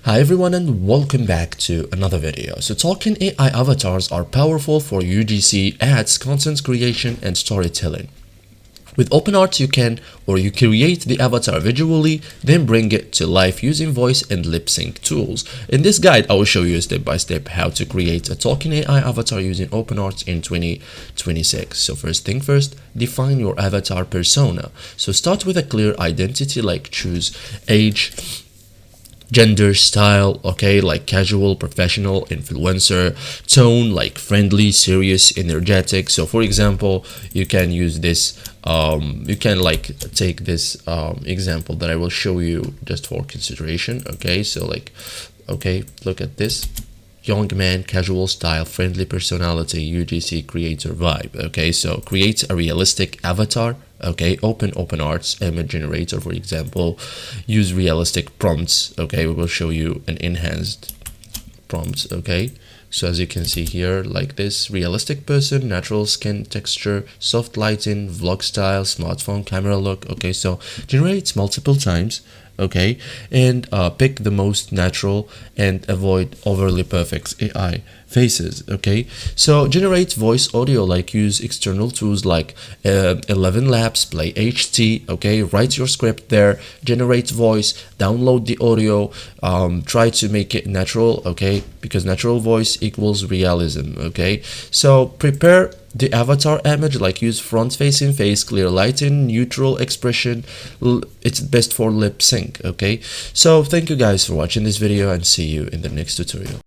Hi everyone and welcome back to another video. So talking AI avatars are powerful for UGC ads, content creation and storytelling. With OpenArt you create the avatar visually, then bring it to life using voice and lip sync tools. In this guide, I will show you step by step how to create a talking AI avatar using OpenArt in 2026. So first thing first, define your avatar persona. So start with a clear identity, like choose age, gender, style, okay, like casual, professional, influencer, tone, like friendly, serious, energetic. So for example, you can use this you can like take this example that I will show you just for consideration. Okay, so like, okay, look at this: young man, casual style, friendly personality, UGC creator vibe. Okay, so create a realistic avatar. Okay, open OpenArt's image generator, for example, use realistic prompts. Okay, we will show you an enhanced prompts. Okay, so as you can see here, like this: realistic person, natural skin texture, soft lighting, vlog style, smartphone camera look. Okay, so generates multiple times. Okay, and pick the most natural and avoid overly perfect AI faces. Okay, so generate voice audio, like use external tools like 11 Labs, Play HT. Okay, write your script there, generate voice, download the audio, try to make it natural. Okay, because natural voice equals realism. Okay, so prepare the avatar image, like use front facing face, clear lighting, neutral expression. It's best for lip sync. Okay, so thank you guys for watching this video and see you in the next tutorial.